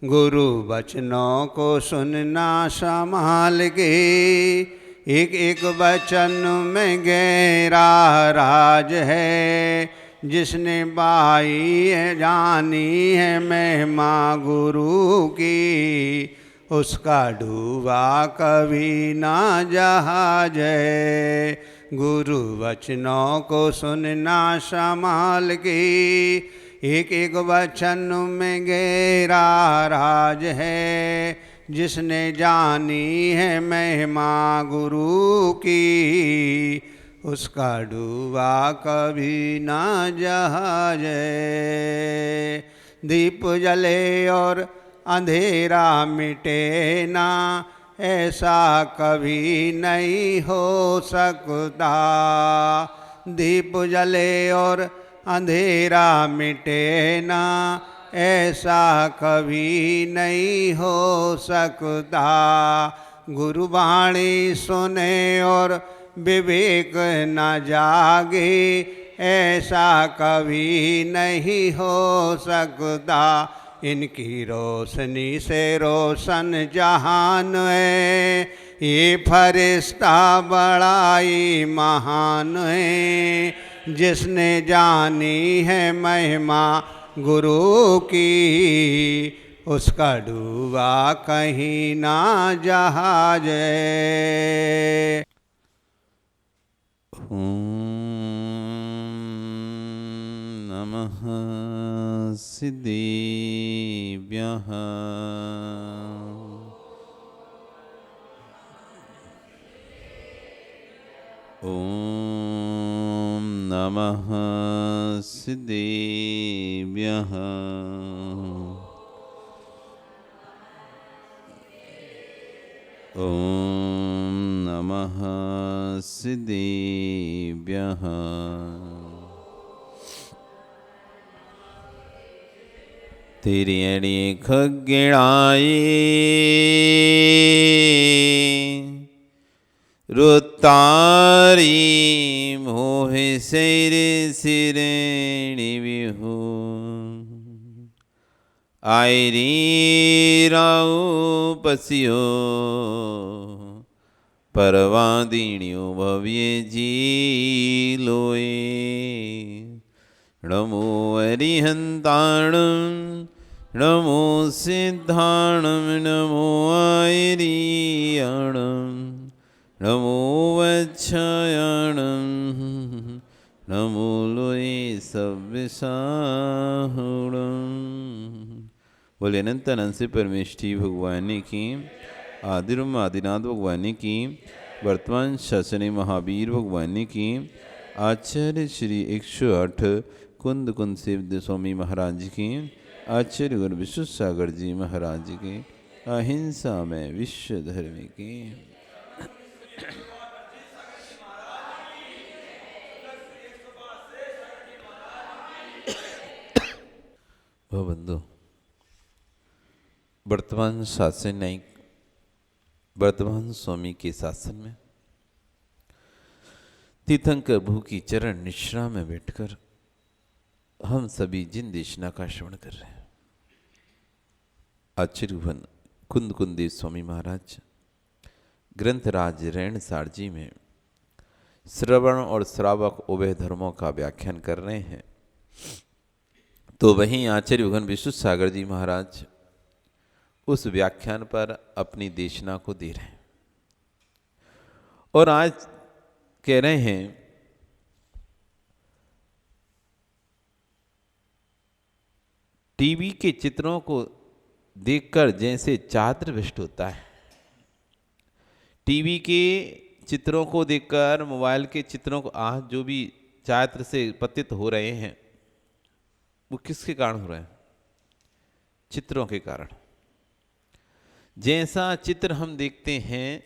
गुरु वचनों को सुनना संभाल के, एक एक वचन में गहरा राज है। जिसने पाई है जानी है महिमा गुरु की, उसका डूबा कभी ना जहाज है। गुरु वचनों को सुनना संभाल के, एक एक वचन में गहरा राज है। जिसने जानी है महिमा गुरु की, उसका डूबा कभी ना जहाज है। दीप जले और अंधेरा मिटे ना, ऐसा कभी नहीं हो सकता। दीप जले और अंधेरा मिटे ना, ऐसा कभी नहीं हो सकता। गुरुवाणी सुने और विवेक न जागे, ऐसा कभी नहीं हो सकता। इनकी रोशनी से रोशन जहान है, ये फरिश्ता बड़ाई महान है। जिसने जानी है महिमा गुरु की, उसका डूबा कहीं ना जहाज है। नमः सिद्धेभ्यः। ॐ नमः सिद्धेभ्यः। ॐ नमः सिद्धेभ्यः। तेरी अड़ी खगिड़ाई रुतारी मोहे सिरे सिरेणी विहू। आयरी राऊ पसियो परवादीण्यो भव्य जी लोए। नमो अरिहंताणं नमो सिद्धाणं नमो आयरीयाणं नमो वच्छायाणं नमो लोए सव्यसाहुणं। बोले अनंत अनंत से परमेष्ठी भगवान की, आदिरम आदिनाथ भगवान की, वर्तमान शासनी महावीर भगवान की, आचार्य श्री 108 कुंद कुंद सेवद स्वामी महाराज की, आचार्य गुरु विश्व सागर जी महाराज की, अहिंसा में विश्व धर्म की। बंधु, वर्तमान शासन न्यायिक वर्तमान स्वामी के शासन में तीर्थंकर भू की चरण निश्रा में बैठकर हम सभी जिन देशना का श्रवण कर रहे हैं। आचार्य कुंद कुंदेव स्वामी महाराज ग्रंथराज रेणसार जी में श्रवण और श्रावक उभय धर्मों का व्याख्यान कर रहे हैं। तो वहीं आचार्य विश्व सागर जी महाराज उस व्याख्यान पर अपनी देशना को दे रहे हैं और आज कह रहे हैं टीवी के चित्रों को देखकर जैसे चात्र भ्रष्ट होता है, टीवी के चित्रों को देखकर, मोबाइल के चित्रों को आज जो भी चात्र से पतित हो रहे हैं वो किसके कारण हो रहे हैं? चित्रों के कारण। जैसा चित्र हम देखते हैं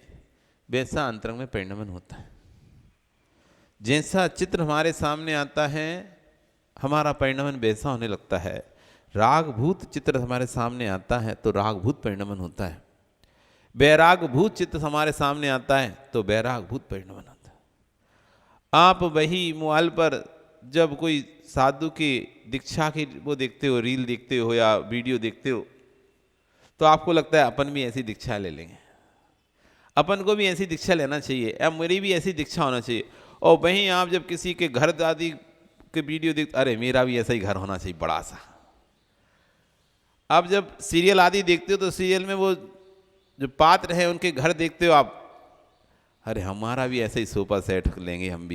वैसा अंतरंग में परिणमन होता है। जैसा चित्र हमारे सामने आता है हमारा परिणमन वैसा होने लगता है। रागभूत चित्र हमारे सामने आता है तो रागभूत परिणमन होता है। वैरागभूत चित्र हमारे सामने आता है तो वैरागभूत परिणमन होता है। आप वही मोबाइल पर जब कोई साधु की दीक्षा की वो देखते हो, रील देखते हो या वीडियो देखते हो, तो आपको लगता है अपन भी ऐसी दीक्षा ले लेंगे, अपन को भी ऐसी दीक्षा लेना चाहिए, या मेरी भी ऐसी दीक्षा होना चाहिए। और वहीं आप जब किसी के घर आदि के वीडियो देखते, अरे मेरा भी ऐसा ही घर होना चाहिए बड़ा सा। आप जब सीरियल आदि देखते हो तो सीरियल में वो जो पात्र हैं उनके घर देखते हो आप, अरे हमारा भी ऐसे ही सोफा सेट लेंगे, हम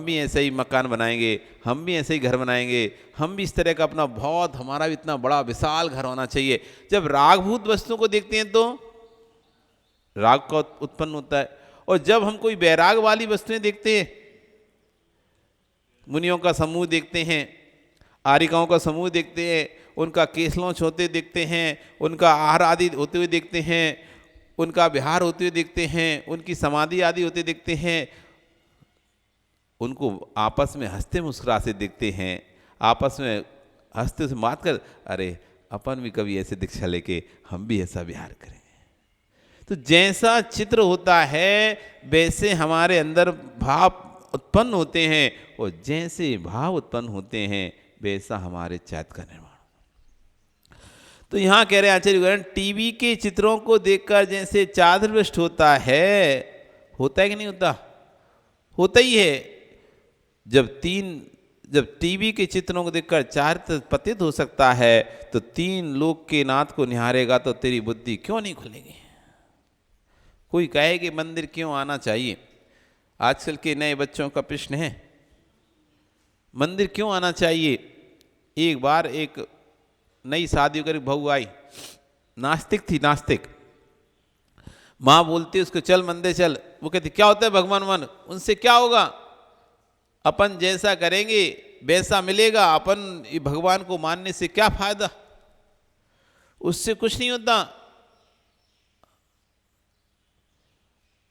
भी ऐसे ही मकान बनाएंगे, हम भी ऐसे ही घर बनाएंगे, हम भी इस तरह का अपना बहुत, हमारा भी इतना बड़ा विशाल घर होना चाहिए। जब रागभूत वस्तुओं को देखते हैं तो राग का उत्पन्न होता है, और जब हम कोई वैराग वाली वस्तुएं देखते हैं, मुनियों का समूह देखते हैं, आरिकाओं का समूह देखते हैं, उनका केसलौच होते देखते हैं, उनका आहार आदि होते हुए देखते हैं, उनका विहार होते हुए देखते हैं, उनकी समाधि आदि होते देखते हैं, उनको आपस में हंसते मुस्कुरा से देखते हैं, आपस में हंसते से बात कर, अरे अपन भी कभी ऐसे दीक्षा लेके हम भी ऐसा विहार करेंगे। तो जैसा चित्र होता है वैसे हमारे अंदर भाव उत्पन्न होते हैं, और जैसे भाव उत्पन्न होते हैं वैसा हमारे चैत का निर्माण। तो यहाँ कह रहे हैं आचार्य, टीवी के चित्रों को देखकर जैसे चादरवृष्ट होता है कि नहीं होता? होता ही है। जब टीवी के चित्रों को देखकर चारित्र पतित हो सकता है, तो तीन लोक के नाथ को निहारेगा तो तेरी बुद्धि क्यों नहीं खुलेगी? कोई कहे कि मंदिर क्यों आना चाहिए? आजकल के नए बच्चों का प्रश्न है, मंदिर क्यों आना चाहिए? एक बार एक नई शादी होकर बहू आई, नास्तिक थी, नास्तिक। माँ बोलती उसको चल मंदिर चल, वो कहती क्या होता है भगवान मन, उनसे क्या होगा, अपन जैसा करेंगे वैसा मिलेगा, अपन भगवान को मानने से क्या फायदा, उससे कुछ नहीं होता।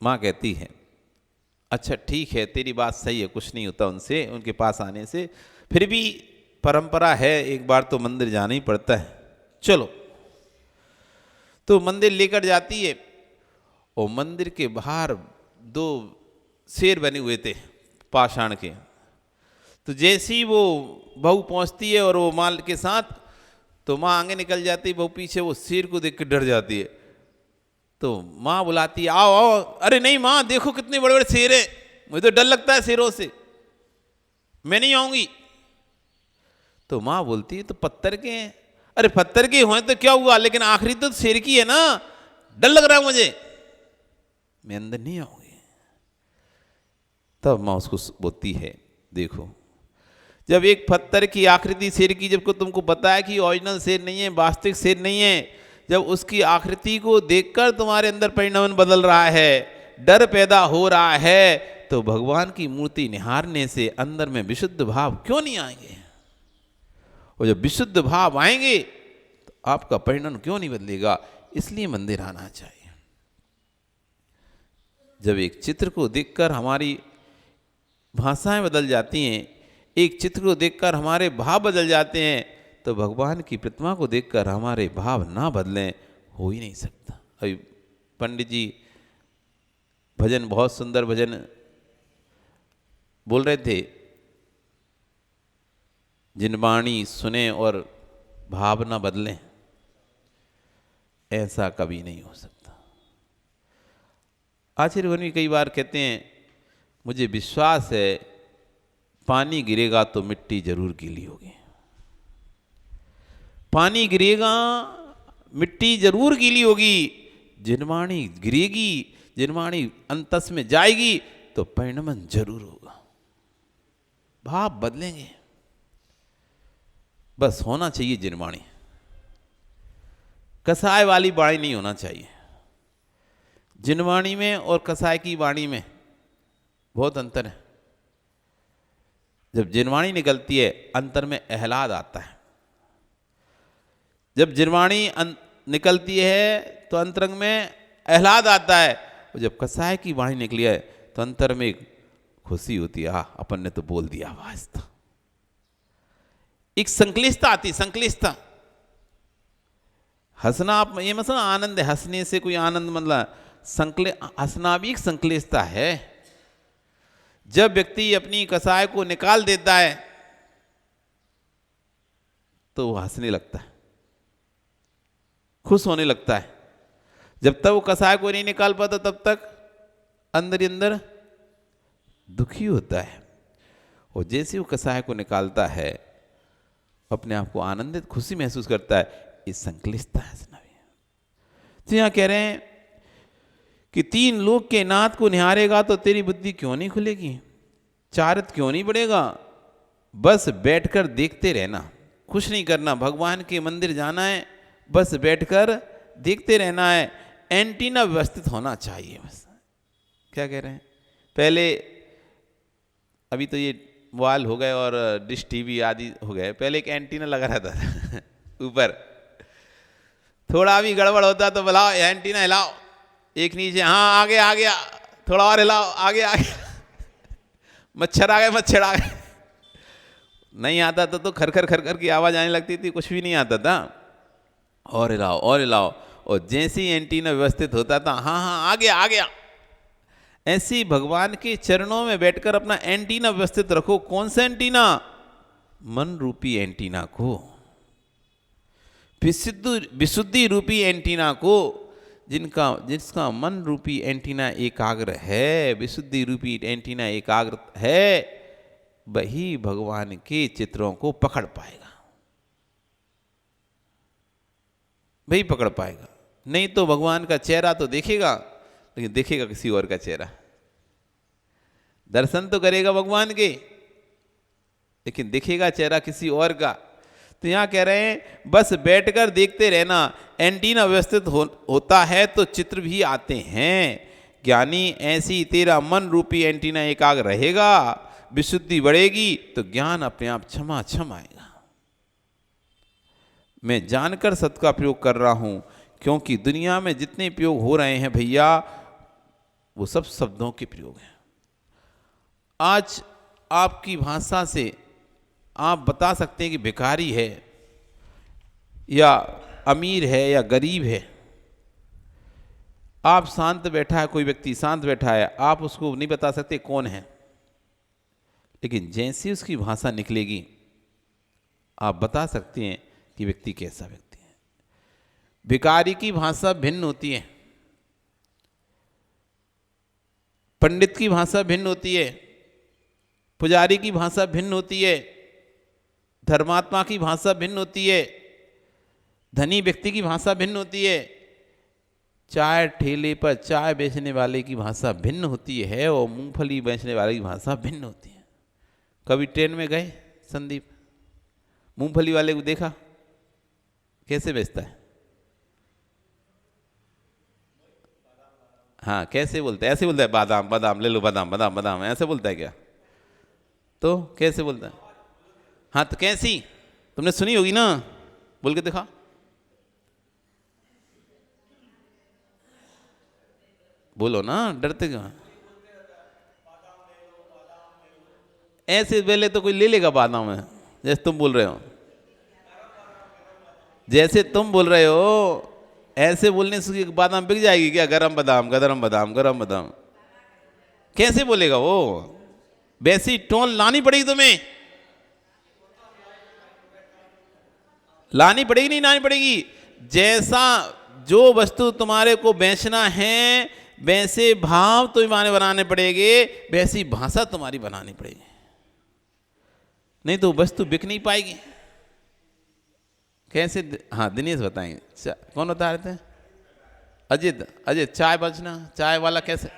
माँ कहती है अच्छा ठीक है तेरी बात सही है, कुछ नहीं होता उनसे, उनके पास आने से, फिर भी परंपरा है एक बार तो मंदिर जाना ही पड़ता है, चलो। तो मंदिर लेकर जाती है, और मंदिर के बाहर दो शेर बने हुए थे पाषाण के। तो जैसी वो बहू पहुंचती है और वो माल के साथ, तो माँ आगे निकल जाती है, बहू पीछे, वो शेर को देख कर डर जाती है। तो माँ बुलाती है आओ आओ, अरे नहीं माँ देखो कितने बड़े बड़े शेर हैं, मुझे तो डर लगता है शेरों से, मैं नहीं आऊंगी। तो माँ बोलती है तो पत्थर के हैं, अरे पत्थर के हों तो क्या हुआ, लेकिन आखिरी तो शेर की है ना, डर लग रहा है मुझे, मैं अंदर नहीं आऊंगी। तब माँ उसको बोलती है देखो, जब एक पत्थर की आकृति शेर की, जब को तुमको पता है कि ओरिजिनल शेर नहीं है, वास्तविक शेर नहीं है, जब उसकी आकृति को देखकर तुम्हारे अंदर परिणाम बदल रहा है, डर पैदा हो रहा है, तो भगवान की मूर्ति निहारने से अंदर में विशुद्ध भाव क्यों नहीं आएंगे? और जब विशुद्ध भाव आएंगे तो आपका परिणाम क्यों नहीं बदलेगा? इसलिए मंदिर आना चाहिए। जब एक चित्र को देखकर हमारी भाषाएं बदल जाती हैं, एक चित्र को देखकर हमारे भाव बदल जाते हैं, तो भगवान की प्रतिमा को देखकर हमारे भाव ना बदलें हो ही नहीं सकता। अभी पंडित जी भजन, बहुत सुंदर भजन बोल रहे थे, जिन वाणी सुने और भाव ना बदलें, ऐसा कभी नहीं हो सकता। आचार्य वन भी कई बार कहते हैं मुझे विश्वास है पानी गिरेगा तो मिट्टी जरूर गीली होगी, पानी गिरेगा मिट्टी जरूर गीली होगी, जिनवाणी गिरेगी, जिनवाणी अंतस में जाएगी तो परिणमन जरूर होगा, भाव बदलेंगे। बस होना चाहिए जिनवाणी, कसाय वाली वाणी नहीं होना चाहिए। जिनवाणी में और कसाय की वाणी में बहुत अंतर है। जब जिनवाणी निकलती है अंतर में आह्लाद आता है, जब जिनवाणी निकलती है तो अंतरंग में आह्लाद आता है, और जब कसाय की वाणी निकली है तो अंतर में एक खुशी होती है, हाँ अपन ने तो बोल दिया, आवाज था, एक संक्लिष्टता आती, संक्लिष्टता। हंसना, आप ये मतलब आनंद है, हंसने से कोई आनंद, मतलब हंसना भी एक संक्लिष्टता है। जब व्यक्ति अपनी कसाय को निकाल देता है तो वो हंसने लगता है, खुश होने लगता है। जब तक वो कसाय को नहीं निकाल पाता तब तक अंदर ही अंदर दुखी होता है। और जैसे वो कसाय को निकालता है अपने आप को आनंदित खुशी महसूस करता है। इस संकलिष्टता है। तो यहाँ कह रहे हैं कि 3 लोक के नाथ को निहारेगा तो तेरी बुद्धि क्यों नहीं खुलेगी, चारित क्यों नहीं बढ़ेगा। बस बैठकर देखते रहना, कुछ नहीं करना। भगवान के मंदिर जाना है, बस बैठकर देखते रहना है। एंटीना व्यवस्थित होना चाहिए। बस क्या कह रहे हैं, पहले अभी तो ये वॉल हो गए और डिश टीवी आदि हो गए, पहले एक एंटीना लगा रहता था ऊपर। थोड़ा भी गड़बड़ होता तो बुलाओ एंटीना हिलाओ, एक नीचे, हाँ आ गया आ गया, थोड़ा और हिलाओ, आगे आ गया, मच्छर आ गए मच्छर आ गए। नहीं आता था तो खर खर की आवाज़ आने लगती थी, कुछ भी नहीं आता था। और हिलाओ और हिलाओ, और जैसे ही एंटीना व्यवस्थित होता था, हाँ हाँ आ गया आ गया। ऐसे ही भगवान के चरणों में बैठकर अपना एंटीना व्यवस्थित रखो। कौन सा एंटीना? मन रूपी एंटीना को, विशुद्धि रूपी एंटीना को। जिसका मन रूपी एंटीना एकाग्र है, विशुद्धि रूपी एंटीना एकाग्र है, वही भगवान के चित्रों को पकड़ पाएगा, वही पकड़ पाएगा। नहीं तो भगवान का चेहरा तो देखेगा, लेकिन देखेगा किसी और का चेहरा। दर्शन तो करेगा भगवान के, लेकिन दिखेगा चेहरा किसी और का। तो यहाँ कह रहे हैं बस बैठकर देखते रहना। एंटीना व्यवस्थित होता है तो चित्र भी आते हैं। ज्ञानी ऐसी तेरा मन रूपी एंटीना एकाग्र रहेगा, विशुद्धि बढ़ेगी तो ज्ञान अपने आप क्षमा आएगा। मैं जानकर सत्य का प्रयोग कर रहा हूं, क्योंकि दुनिया में जितने प्रयोग हो रहे हैं भैया, वो सब शब्दों के प्रयोग हैं। आज आपकी भाषा से आप बता सकते हैं कि भिखारी है या अमीर है या गरीब है। आप शांत बैठा है, कोई व्यक्ति शांत बैठा है, आप उसको नहीं बता सकते कौन है, लेकिन जैसी उसकी भाषा निकलेगी आप बता सकते हैं कि व्यक्ति कैसा व्यक्ति है। भिखारी की भाषा भिन्न होती है, पंडित की भाषा भिन्न होती है, पुजारी की भाषा भिन्न होती है, धर्मात्मा की भाषा भिन्न होती है, धनी व्यक्ति की भाषा भिन्न होती है, चाय ठेले पर चाय बेचने वाले की भाषा भिन्न होती है, और मूंगफली बेचने वाले की भाषा भिन्न होती है। कभी ट्रेन में गए संदीप, मूंगफली वाले को देखा कैसे बेचता है? हाँ कैसे बोलता है? ऐसे बोलता है, बादाम बादाम ले लो, बादाम बादाम बादाम, ऐसे बोलता है क्या? तो कैसे बोलता है? हाँ तो कैसी, तुमने सुनी होगी ना, बोल के दिखा। बोलो ना, डरते क्यों? ऐसे पहले तो कोई ले लेगा बादाम में, जैसे तुम बोल रहे हो, जैसे तुम बोल रहे हो ऐसे बोलने से बादाम बिक जाएगी क्या? गरम बादाम गरम बादाम गरम बादाम, कैसे बोलेगा वो? वैसी टोन लानी पड़ेगी तुम्हें, लानी पड़ेगी नहीं लानी पड़ेगी। जैसा जो वस्तु तुम्हारे को बेचना है वैसे भाव तुम्हारे बनाने पड़ेंगे, वैसी भाषा तुम्हारी बनानी पड़ेगी, नहीं तो वस्तु बिक नहीं पाएगी। कैसे? हाँ दिनेश बताएंगे। कौन बता रहे थे? अजित। अजित चाय बजना, चाय वाला कैसे?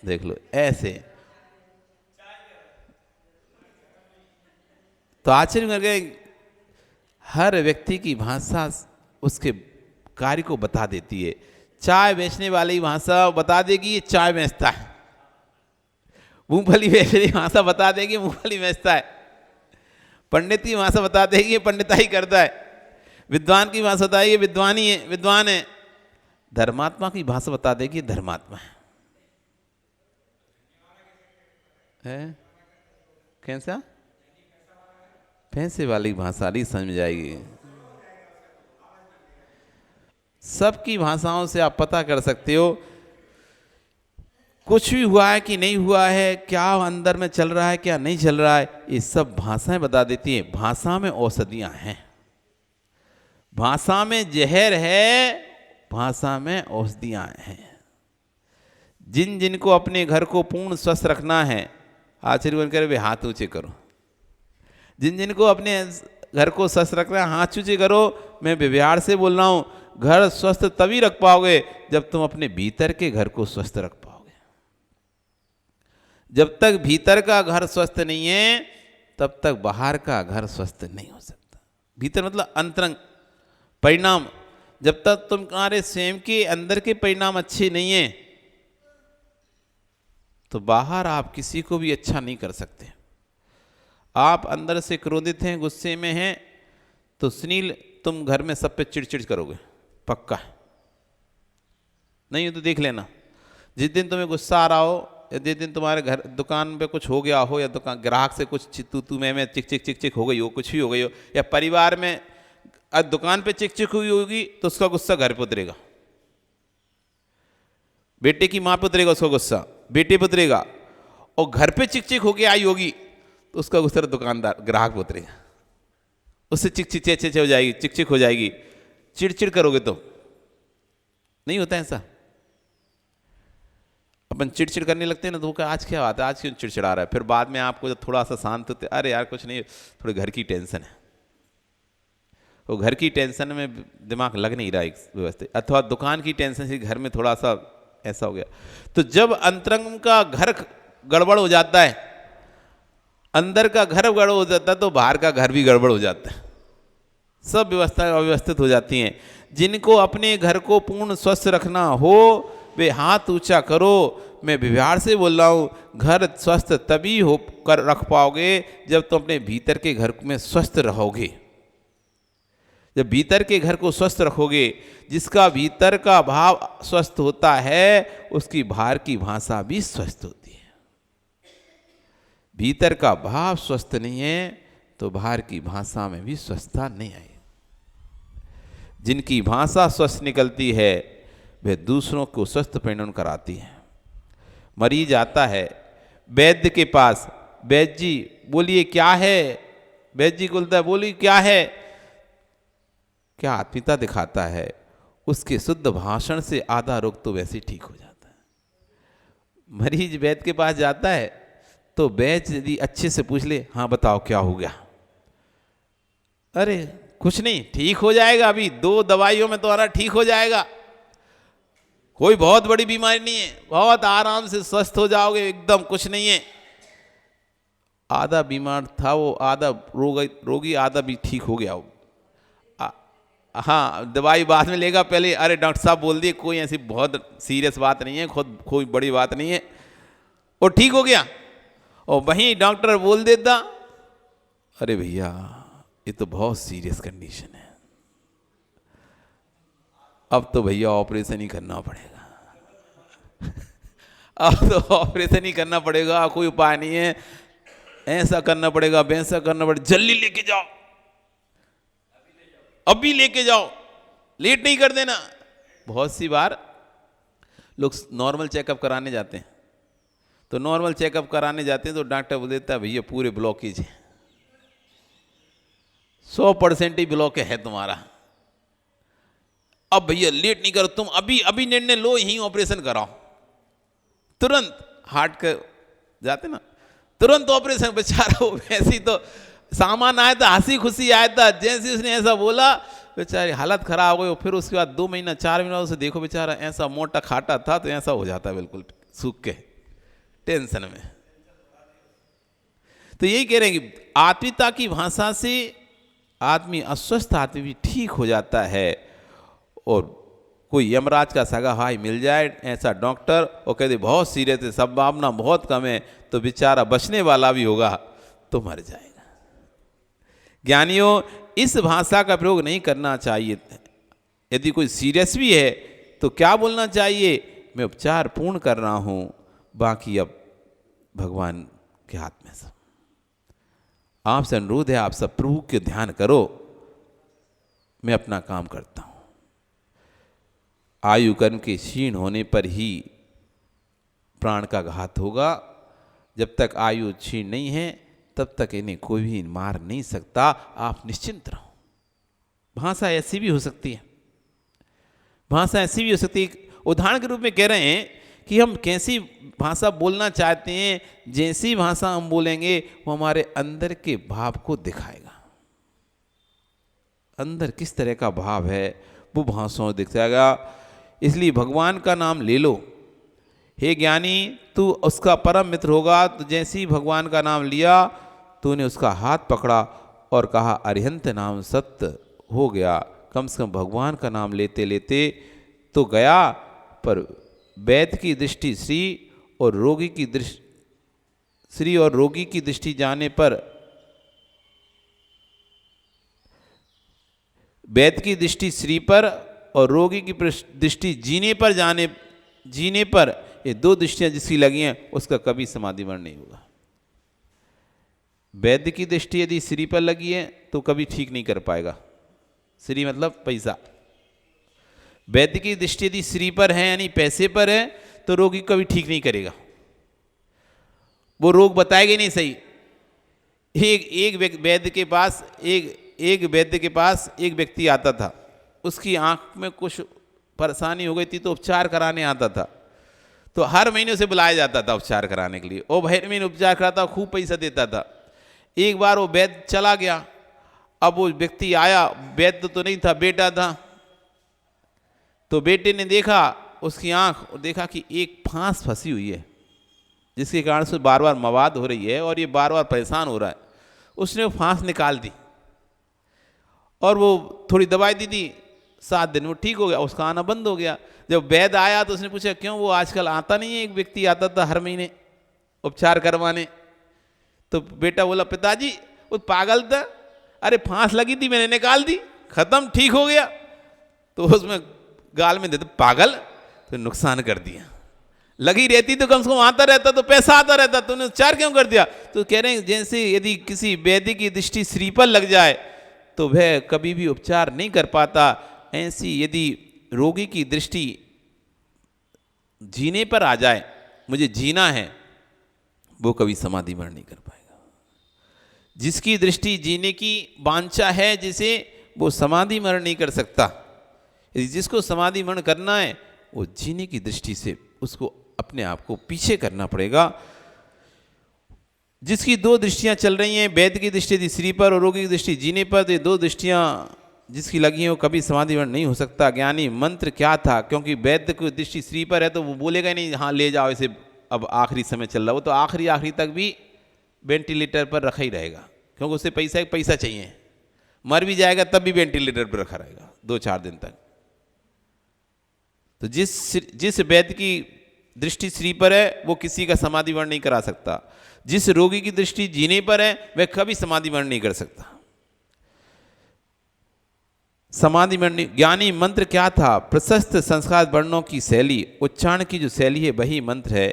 देख लो ऐसे तो आश्चर्य कर गए। हर व्यक्ति की भाषा उसके कार्य को बता देती है। चाय बेचने वाली भाषा बता देगी ये चाय बेचता है, मूंगफली बेचने की भाषा बता देगी मूंगफली बेचता है, पंडित की भाषा बता देगी ये पंडिताई करता है, विद्वान की भाषा बताएगी ये विद्वानी है, विद्वान है, धर्मात्मा की भाषा बता देगी धर्मात्मा है। कैसा? पैसे वाली भाषा नहीं समझ जाएगी। सबकी भाषाओं से आप पता कर सकते हो कुछ भी हुआ है कि नहीं हुआ है, क्या अंदर में चल रहा है क्या नहीं चल रहा है, ये सब भाषाएं बता देती हैं। भाषा में औषधियां हैं। भाषा में जहर है, भाषा में औषधियाँ हैं। जिन जिनको अपने घर को पूर्ण स्वस्थ रखना है, आचार्य बन करे वे हाथ ऊंचे करो। जिन जिनको अपने घर को स्वस्थ रखना है, हाथ ऊंचे करो। मैं व्यवहार से बोल रहा हूँ, घर स्वस्थ तभी रख पाओगे जब तुम अपने भीतर के घर को स्वस्थ रख पाओगे। जब तक भीतर का घर स्वस्थ नहीं है, तब तक बाहर का घर स्वस्थ नहीं हो सकता। भीतर मतलब अंतरंग परिणाम। जब तक तुम्हारे स्वयं के अंदर के परिणाम अच्छे नहीं है, तो बाहर आप किसी को भी अच्छा नहीं कर सकते। आप अंदर से क्रोधित हैं, गुस्से में हैं, तो सुनील तुम घर में सब पे चिड़चिड़ करोगे, पक्का। नहीं हो तो देख लेना, जिस दिन तुम्हें गुस्सा आ रहा हो, या जिस दिन तुम्हारे घर दुकान पे कुछ हो गया हो, या दुकान ग्राहक से कुछ तू मैं चिक चिक चिक चिक हो गई हो, कुछ भी हो गई हो, या परिवार में दुकान पे चिक चिक हुई होगी, तो उसका गुस्सा घर पे उतरेगा। बेटे की माँ पे उतरेगा उसका गुस्सा, बेटे पे उतरेगा। और घर पे चिक चिक होके आई होगी, तो उसका गुस्सा दुकानदार ग्राहक पे उतरेगा। उससे चिक चिक चे हो जाएगी, चिक चिक हो जाएगी, चिड़चिड़ करोगे तो नहीं होता ऐसा। अपन चिड़चिड़ करने लगते हैं ना, तो क्या आज क्या बात है, आज क्यों चिड़चिड़ा रहा है। फिर बाद में आपको जब थोड़ा सा शांत होते, अरे यार कुछ नहीं, थोड़ी घर की टेंशन है। वो घर की टेंशन में दिमाग लग नहीं रहा एक व्यवस्थित, अथवा दुकान की टेंशन से घर में थोड़ा सा ऐसा हो गया। तो जब अंतरंग का घर गड़बड़ हो जाता है, अंदर का घर गड़बड़ हो जाता है, तो बाहर का घर भी गड़बड़ हो जाता है। सब व्यवस्थाएं अव्यवस्थित हो जाती हैं। जिनको अपने घर को पूर्ण स्वस्थ रखना हो, वे हाथ ऊंचा करो। मैं व्यवहार से बोल रहा हूँ, घर स्वस्थ तभी हो कर रख पाओगे जब तुम अपने भीतर के घर में स्वस्थ रहोगे। जब भीतर के घर को स्वस्थ रखोगे, जिसका भीतर का भाव स्वस्थ होता है, उसकी बाहर की भाषा भी स्वस्थ होती है। भीतर का भाव स्वस्थ नहीं है, तो बाहर की भाषा में भी स्वस्थता नहीं आई। जिनकी भाषा स्वस्थ निकलती है, वे दूसरों को स्वस्थ परिणाम कराती है। मरीज आता है वैद्य के पास, वैद्य जी बोलिए क्या है। वैद्य जी बोलता है बोलिए क्या है। क्या आत्मीयता दिखाता है, उसके शुद्ध भाषण से आधा रोग तो वैसे ठीक हो जाता है। मरीज वैद्य के पास जाता है, तो वैद्य यदि अच्छे से पूछ ले, हाँ बताओ क्या हो गया। अरे कुछ नहीं, ठीक हो जाएगा, अभी 2 दवाइयों में तुम्हारा ठीक हो जाएगा, कोई बहुत बड़ी बीमारी नहीं है, बहुत आराम से स्वस्थ हो जाओगे, एकदम कुछ नहीं है। आधा बीमार था वो, आधा रोगी आधा भी ठीक हो गया वो। हाँ दवाई बाद में लेगा, पहले अरे डॉक्टर साहब बोल दिए कोई ऐसी बहुत सीरियस बात नहीं है, खुद कोई बड़ी बात नहीं है, वो ठीक हो गया। और वहीं डॉक्टर बोल देता, अरे भैया ये तो बहुत सीरियस कंडीशन है, अब तो भैया ऑपरेशन ही करना पड़ेगा। अब तो ऑपरेशन ही करना पड़ेगा, कोई उपाय नहीं है, ऐसा करना पड़ेगा वैसा करना पड़ेगा, जल्दी लेके जाओ, अभी लेके जाओ, लेट नहीं कर देना। बहुत सी बार लोग नॉर्मल चेकअप कराने जाते हैं, तो नॉर्मल चेकअप कराने जाते हैं तो डॉक्टर बोल देता है भैया पूरे ब्लॉकेज है, 100% ही ब्लॉक है तुम्हारा, अब भैया लेट नहीं करो, तुम अभी अभी निर्णय लो, यहीं ऑपरेशन कराओ। तुरंत हार्ट के जाते ना, तुरंत ऑपरेशन। बेचारा वो वैसे ही तो सामान आया था, हंसी खुशी आया था, जैसे उसने ऐसा बोला बेचारी हालत खराब हो गई। फिर उसके बाद 2 महीना 4 महीना उसे देखो, बेचारा ऐसा मोटा खाटा था तो ऐसा हो जाता है बिल्कुल सूख के टेंशन में। तो यही कह रहे हैं कि आत्मीयता की भाषा से आदमी, अस्वस्थ आदमी भी ठीक हो जाता है। और कोई यमराज का सगा भाई मिल जाए ऐसा डॉक्टर, और कहते बहुत सीरियस है, संभावना बहुत कम है, तो बेचारा बचने वाला भी होगा तो मर जाएगा। ज्ञानियों, इस भाषा का प्रयोग नहीं करना चाहिए। यदि कोई सीरियस भी है तो क्या बोलना चाहिए, मैं उपचार पूर्ण कर रहा हूं, बाकी अब भगवान के हाथ में सब। आपसे अनुरोध है, आप सब प्रभु के ध्यान करो, मैं अपना काम करता हूं। आयु कर्म के क्षीण होने पर ही प्राण का घात होगा। जब तक आयु क्षीण नहीं है, तब तक इन्हें कोई भी मार नहीं सकता। आप निश्चिंत रहो, भाषा ऐसी भी हो सकती है, भाषा ऐसी भी हो सकती है। उदाहरण के रूप में कह रहे हैं कि हम कैसी भाषा बोलना चाहते हैं, जैसी भाषा हम बोलेंगे वो हमारे अंदर के भाव को दिखाएगा। अंदर किस तरह का भाव है वो भाषाओं दिख जाएगा। इसलिए भगवान का नाम ले लो। हे ज्ञानी, तू उसका परम मित्र होगा, तो जैसे ही भगवान का नाम लिया तूने उसका हाथ पकड़ा और कहा अरिहंत नाम सत्य हो गया। कम से कम भगवान का नाम लेते लेते तो गया, पर वैद्य की दृष्टि श्री और रोगी की दृष्टि श्री और रोगी की दृष्टि जाने पर, वैद्य की दृष्टि श्री पर और रोगी की दृष्टि जीने पर ये दो दृष्टियां जिसकी लगी हैं उसका कभी समाधि मरण नहीं होगा। वैद्य की दृष्टि यदि श्री पर लगी है तो कभी ठीक नहीं कर पाएगा। श्री मतलब पैसा। वैद्य की दृष्टि यदि श्री पर है यानी पैसे पर है तो रोगी कभी ठीक नहीं करेगा, वो रोग बताएगा ही नहीं सही। एक वैद्य के पास एक वैद्य के पास एक व्यक्ति आता था, उसकी आंख में कुछ परेशानी हो गई थी तो उपचार कराने आता था। तो हर महीने उसे बुलाया जाता था उपचार कराने के लिए, और हर महीने उपचार कराता, खूब पैसा देता था। एक बार वो वैद्य चला गया, अब वो व्यक्ति आया, वैद्य तो नहीं था, बेटा था। तो बेटे ने देखा उसकी आंख और देखा कि एक फांस फंसी हुई है, जिसके कारण से बार बार मवाद हो रही है और ये बार बार परेशान हो रहा है। उसने वो फांस निकाल दी और वो थोड़ी दवाई दी थी, 7 दिन वो ठीक हो गया, उसका आना बंद हो गया। जब वैद्य आया तो उसने पूछा क्यों, वो आजकल आता नहीं है, एक व्यक्ति आता था हर महीने उपचार करवाने। तो बेटा बोला पिताजी वो पागल था, अरे फांस लगी थी मैंने निकाल दी, खत्म, ठीक हो गया। तो उसमें गाल में देते पागल, तो नुकसान कर दिया। लगी रहती तो कम से कम आता रहता, तो पैसा आता रहता, तूने उपचार क्यों कर दिया। तो कह रहे हैं जैसे यदि किसी वैद्य की दृष्टि श्री पर लग जाए तो वह कभी भी उपचार नहीं कर पाता, ऐसी यदि रोगी की दृष्टि जीने पर आ जाए, मुझे जीना है, वो कभी समाधि मरण नहीं कर पाएगा। जिसकी दृष्टि जीने की वांछा है जिसे, वो समाधि मरण नहीं कर सकता। यदि जिसको समाधि मरण करना है वो जीने की दृष्टि से उसको अपने आप को पीछे करना पड़ेगा। जिसकी दो दृष्टियां चल रही हैं, वैद्य की दृष्टि यदि श्री पर और रोगी की दृष्टि जीने पर, तो ये दो दृष्टियां जिसकी लगी हैं वो कभी समाधि मरण नहीं हो सकता। ज्ञानी मंत्र क्या था, क्योंकि वैद्य की दृष्टि श्री पर है तो वो बोलेगा नहीं हाँ ले जाओ इसे, अब आखिरी समय चल रहा, वो तो आखिरी तक भी वेंटिलेटर पर रखा ही रहेगा, क्योंकि उसे पैसा चाहिए। मर भी जाएगा तब भी वेंटिलेटर पर रखा रहेगा 2-4 दिन तक। तो जिस वैद्य की दृष्टि श्री पर है वो किसी का समाधि मरण नहीं करा सकता। जिस रोगी की दृष्टि जीने पर है वह कभी समाधि मरण नहीं कर सकता। समाधि मरण। ज्ञानी मंत्र क्या था, प्रशस्त संस्कार वर्णों की शैली, उच्चारण की जो शैली है वही मंत्र है।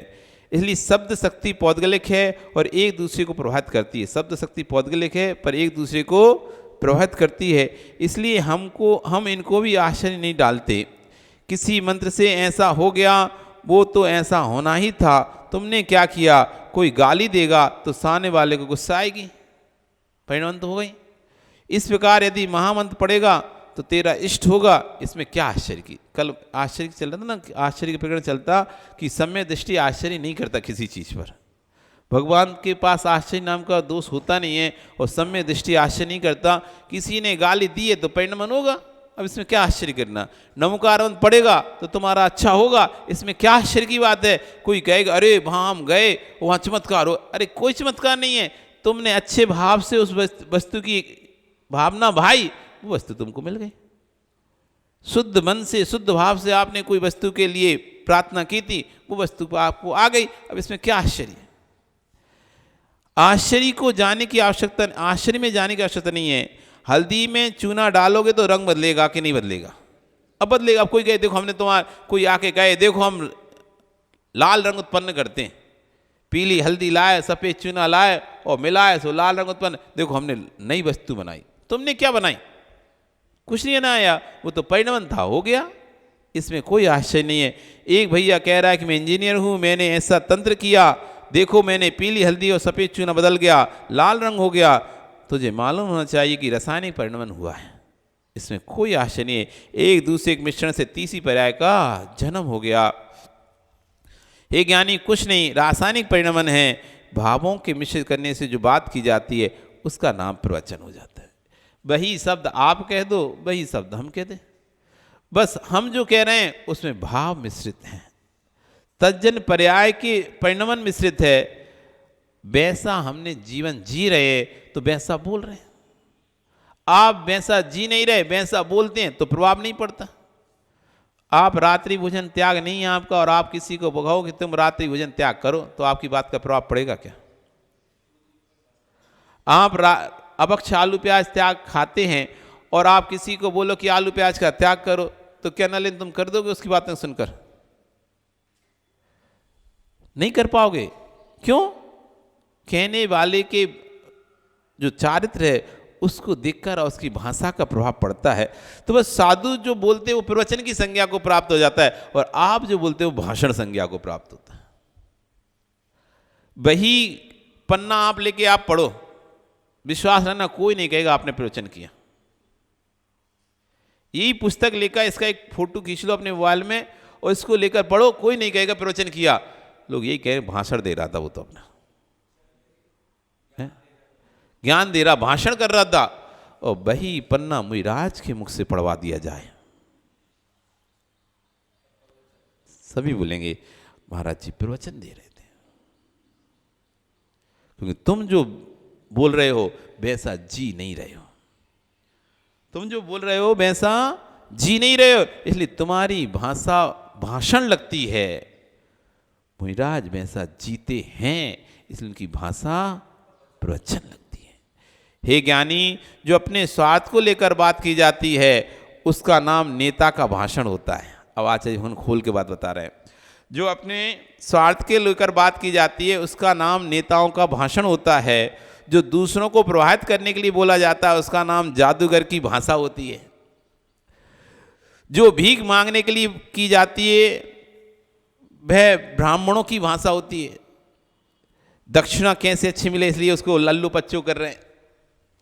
इसलिए शब्द शक्ति पौद्गलिक है और एक दूसरे को प्रभावित करती है। शब्द शक्ति पौद्गलिक है पर एक दूसरे को प्रभावित करती है। इसलिए हम इनको भी आश्चर्य नहीं डालते। किसी मंत्र से ऐसा हो गया, वो तो ऐसा होना ही था, तुमने क्या किया। कोई गाली देगा तो सामने वाले को गुस्सा आएगी, परिणाम तो हो गई। इस प्रकार यदि महामंत्र पड़ेगा तो तेरा इष्ट होगा, इसमें क्या आश्चर्य की। कल आश्चर्य चल रहा था ना, आश्चर्य के प्रकरण चलता कि सम्यक दृष्टि आश्चर्य नहीं करता किसी चीज़ पर। भगवान के पास आश्चर्य नाम का दोष होता नहीं है और सम्यक दृष्टि आश्चर्य नहीं करता। किसी ने गाली दी है तो परिणाम होगा, अब इसमें क्या आश्चर्य करना। नमोकार पड़ेगा तो तुम्हारा अच्छा होगा, इसमें क्या आश्चर्य की बात है। कोई कहेगा अरे वहाँ हम गए वहाँ चमत्कार हो, अरे कोई चमत्कार नहीं है। तुमने अच्छे भाव से उस वस्तु की भावना भाई, वो वस्तु तुमको मिल गई। शुद्ध मन से शुद्ध भाव से आपने कोई वस्तु के लिए प्रार्थना की थी, वो वस्तु आपको आ गई, अब इसमें क्या आश्चर्य। आश्चर्य को जाने की आवश्यकता, आश्चर्य में जाने की आवश्यकता नहीं है। हल्दी में चूना डालोगे तो रंग बदलेगा कि नहीं बदलेगा, अब बदलेगा। अब कोई कहे देखो हमने कोई आके कहे देखो हम लाल रंग उत्पन्न करते हैं, पीली हल्दी लाए सफ़ेद चूना लाए और मिलाए सो लाल रंग उत्पन्न, देखो हमने नई वस्तु बनाई। तुमने क्या बनाई, कुछ नहीं बनाया, वो तो परिणमन था, हो गया, इसमें कोई आश्चर्य नहीं है। एक भैया कह रहा है कि मैं इंजीनियर हूँ, मैंने ऐसा तंत्र किया, देखो मैंने पीली हल्दी और सफ़ेद चूना बदल गया, लाल रंग हो गया। तुझे मालूम होना चाहिए कि रासायनिक परिणमन हुआ है, इसमें कोई आशय नहीं है। एक दूसरे के मिश्रण से तीसरी पर्याय का जन्म हो गया। हे ज्ञानी, कुछ नहीं, रासायनिक परिणमन है। भावों के मिश्रित करने से जो बात की जाती है उसका नाम प्रवचन हो जाता है। वही शब्द आप कह दो, वही शब्द हम कह दें, बस हम जो कह रहे हैं उसमें भाव मिश्रित हैं, तज्जन पर्याय के परिणमन मिश्रित है। वैसा हमने जीवन जी रहे तो वैसा बोल रहे हैं। आप वैसा जी नहीं रहे, वैसा बोलते हैं तो प्रभाव नहीं पड़ता। आप रात्रि भोजन त्याग नहीं है आपका, और आप किसी को भगाओ कि तुम रात्रि भोजन त्याग करो, तो आपकी बात का प्रभाव पड़ेगा क्या? आप अभक्ष आलू प्याज त्याग खाते हैं और आप किसी को बोलो कि आलू प्याज का त्याग करो, तो क्या नलिन तुम कर दोगे उसकी बातें सुनकर? नहीं कर पाओगे। क्यों? कहने वाले के जो चारित्र है उसको देखकर और उसकी भाषा का प्रभाव पड़ता है। तो बस साधु जो बोलते हैं वो प्रवचन की संज्ञा को प्राप्त हो जाता है, और आप जो बोलते हो भाषण संज्ञा को प्राप्त होता है। वही पन्ना आप लेके आप पढ़ो, विश्वास रहना कोई नहीं कहेगा आपने प्रवचन किया। यही पुस्तक लेकर इसका एक फोटो खींच लो अपने मोबाइल में और इसको लेकर पढ़ो, कोई नहीं कहेगा प्रवचन किया। लोग यही कहे भाषण दे रहा था वो तो अपना ज्ञान दे रहा, भाषण कर रहा था, और वही पन्ना मुइराज के मुख से पढ़वा दिया जाए, सभी बोलेंगे महाराज जी प्रवचन दे रहे थे। क्योंकि तुम जो बोल रहे हो वैसा जी नहीं रहे हो, तुम जो बोल रहे हो वैसा जी नहीं रहे हो, इसलिए तुम्हारी भाषा भाषण लगती है। मुइराज वैसा जीते हैं, इसलिए उनकी भाषा प्रवचन लगती है। हे ज्ञानी, जो अपने स्वार्थ को लेकर बात की जाती है उसका नाम नेता का भाषण होता है। अब आचार्य हम खोल के बात बता रहे हैं। जो अपने स्वार्थ के लेकर बात की जाती है उसका नाम नेताओं का भाषण होता है। जो दूसरों को प्रभावित करने के लिए बोला जाता है उसका नाम जादूगर की भाषा होती है। जो भीख मांगने के लिए की जाती है वह ब्राह्मणों की भाषा होती है। दक्षिणा कैसे अच्छी मिले इसलिए उसको लल्लू पच्चू कर रहे हैं।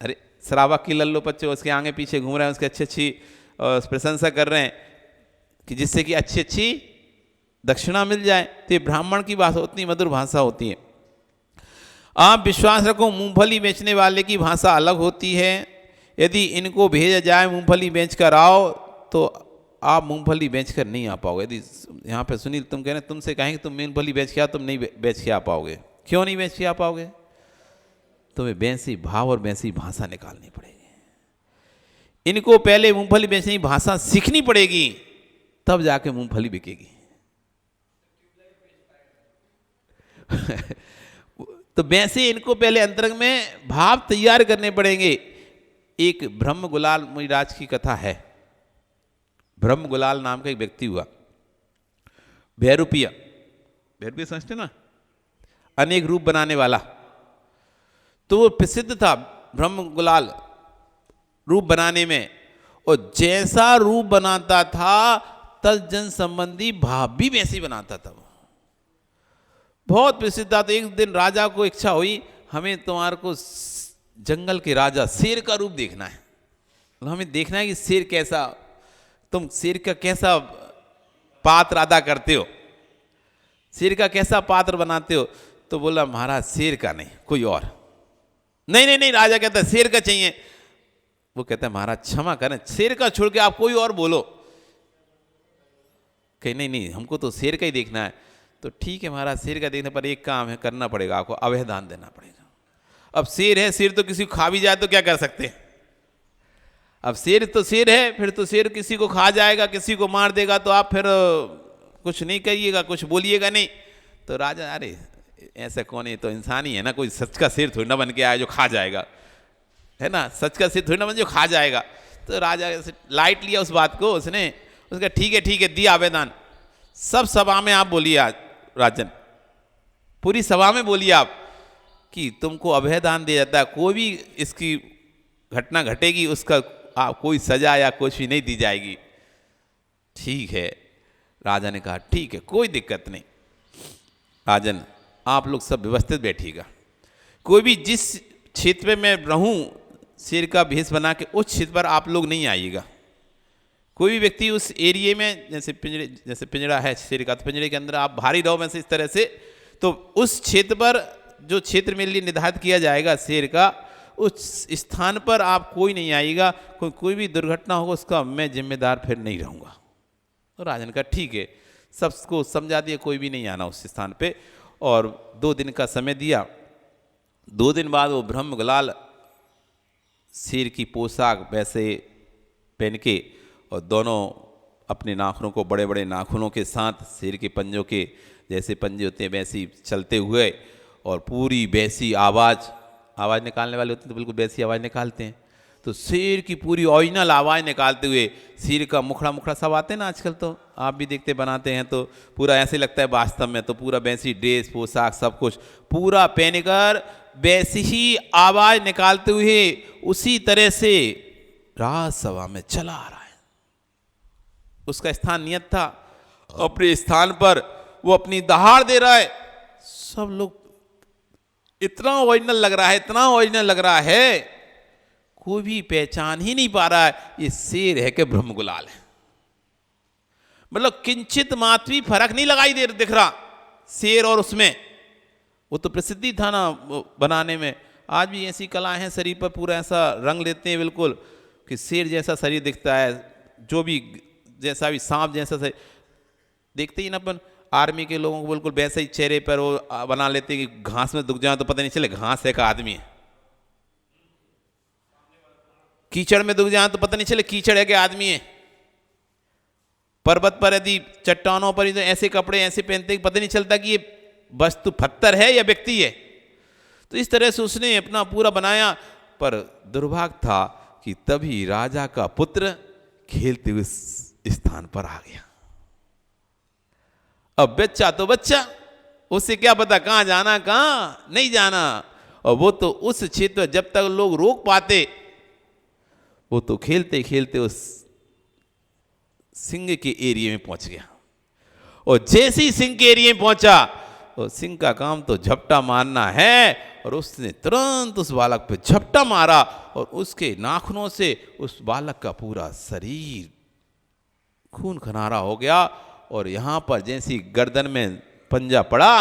अरे श्रावक की लल्लू पच्चू उसके आगे पीछे घूम रहे हैं, उसकी अच्छी अच्छी प्रशंसा कर रहे हैं कि जिससे कि अच्छी अच्छी दक्षिणा मिल जाए। तो ये ब्राह्मण की भाषा उतनी मधुर भाषा होती है। आप विश्वास रखो, मूंगफली बेचने वाले की भाषा अलग होती है। यदि इनको भेजा जाए मूंगफली बेच कर आओ तो आप मूंगफली बेच कर नहीं आ पाओगे। यदि यहाँ पे सुनील तुम कह रहे तुमसे कहें कि तुम मूंगफली बेच के आओ, तुम नहीं बेच के आ पाओगे। क्यों नहीं बेच के आ पाओगे? तुम्हें वैसी भाव और वैसी भाषा निकालनी पड़ेगी। इनको पहले मूंगफली बेचने की भाषा सीखनी पड़ेगी, तब जाके मूंगफली बिकेगी। तो वैसे इनको पहले अंतरंग में भाव तैयार करने पड़ेंगे। एक ब्रह्म गुलाल मुइराज की कथा है। ब्रह्म गुलाल नाम का एक व्यक्ति हुआ, भैरूपिया समझते ना, अनेक रूप बनाने वाला। तो वो प्रसिद्ध था ब्रह्म गुलाल रूप बनाने में, और जैसा रूप बनाता था तत्जन संबंधी भाव भी वैसे ही बनाता था। वो बहुत प्रसिद्ध था। तो एक दिन राजा को इच्छा हुई, हमें तुम्हारे को जंगल के राजा शेर का रूप देखना है, हमें देखना है कि शेर कैसा, तुम शेर का कैसा पात्र अदा करते हो, शेर का कैसा पात्र बनाते हो। तो बोला महाराज शेर का नहीं, कोई और। नहीं, राजा कहता है शेर का चाहिए। वो कहता है महाराज क्षमा करें, शेर का छोड़ के आप कोई और बोलो। कहीं नहीं, हमको तो शेर का ही देखना है। तो ठीक है महाराज, शेर का देखने पर एक काम है करना पड़ेगा, आपको अभयदान देना पड़ेगा। अब शेर है, शेर तो किसी को खा भी जाए तो क्या कर सकते हैं। अब शेर तो शेर है, फिर तो शेर किसी को खा जाएगा, किसी को मार देगा, तो आप फिर कुछ नहीं करिएगा, कुछ बोलिएगा नहीं। तो राजा अरे ऐसा कौन है, तो इंसान ही है ना, कोई सच का शेर थोड़ी ना बन के आया जो खा जाएगा, है ना, सच का शेर थोड़ी ना बन जो खा जाएगा। तो राजा लाइट लिया उस बात को, उसने उसका ठीक है दिया आवेदन। सब सभा में आप बोलिए, आज राजन पूरी सभा में बोलिए आप कि तुमको अभयदान दिया जाता है, कोई भी इसकी घटना घटेगी उसका कोई सजा या कुछ भी नहीं दी जाएगी। ठीक है, राजा ने कहा ठीक है कोई दिक्कत नहीं। राजन आप लोग सब व्यवस्थित बैठिएगा, कोई भी जिस क्षेत्र में मैं रहूं शेर का भेष बना के उस क्षेत्र पर आप लोग नहीं आइएगा। कोई भी व्यक्ति उस एरिया में, जैसे पिंजड़ा है शेर का, तो पिंजड़े के अंदर आप भारी रहो वैसे इस तरह से, तो उस क्षेत्र पर, जो क्षेत्र मेरे लिए निर्धारित किया जाएगा शेर का, उस स्थान पर आप कोई नहीं आएगा। कोई भी दुर्घटना होगा उसका मैं जिम्मेदार फिर नहीं रहूँगा। तो राजन का ठीक है, सबको समझा दिया, कोई भी नहीं आना उस स्थान पे। और 2 दिन का समय दिया। 2 दिन बाद वो ब्रह्म गुलाल शेर की पोशाक वैसे पहन के, और दोनों अपने नाखूनों को बड़े बड़े नाखूनों के साथ शेर के पंजों के जैसे पंजे होते हैं वैसे ही चलते हुए, और पूरी वैसी आवाज़ निकालने वाले होते हैं तो बिल्कुल वैसी आवाज़ निकालते हैं। तो शेर की पूरी ओरिजिनल आवाज़ निकालते हुए, शेर का मुखड़ा सब आते हैं ना आजकल, तो आप भी देखते बनाते हैं, तो पूरा ऐसे लगता है वास्तव में, तो पूरा वैसी ड्रेस पोशाक सब कुछ पूरा पहनकर वैसी ही आवाज़ निकालते हुए उसी तरह से राजसभा में चला आ रहा है। उसका स्थान नियत था, अपने स्थान पर वो अपनी दहाड़ दे रहा है। सब लोग इतना ओरिजिनल लग रहा है, इतना ओरिजिनल लग रहा है, कोई भी पहचान ही नहीं पा रहा है ये शेर है कि ब्रह्म गुलाल है। मतलब किंचित मात्र भी फर्क नहीं लगाई दिख रहा शेर और उसमें। वो तो प्रसिद्धि था ना बनाने में। आज भी ऐसी कला है, शरीर पर पूरा ऐसा रंग लेते हैं बिल्कुल कि शेर जैसा शरीर दिखता है, जो भी जैसा भी सांप जैसा शरीर देखते ही ना अपन। आर्मी के लोगों को बिल्कुल वैसे ही चेहरे पर वो बना लेते हैं कि घास में दुख जाए तो पता नहीं चले घास है का आदमी है, कीचड़ में दुख जाए तो पता नहीं चले कीचड़ है कि आदमी है। पर्वत पर यदि चट्टानों पर ही तो ऐसे कपड़े ऐसे पहनते पता नहीं चलता कि ये वस्तु पत्थर है या व्यक्ति है। तो इस तरह से उसने अपना पूरा बनाया। पर दुर्भाग्य था कि तभी राजा का पुत्र खेलते हुए स्थान पर आ गया। अब बच्चा तो बच्चा, उससे क्या पता कहां जाना कहां नहीं जाना। और वो तो उस क्षेत्र जब तक लोग रोक पाते, वो तो खेलते खेलते उस सिंह के एरिया में पहुंच गया। और जैसे ही सिंह के एरिया में पहुंचा, तो सिंह का काम तो झपटा मारना है, और उसने तुरंत उस बालक पे झपटा मारा, और उसके नाखूनों से उस बालक का पूरा शरीर खून खनारा हो गया। और यहां पर जैसी गर्दन में पंजा पड़ा,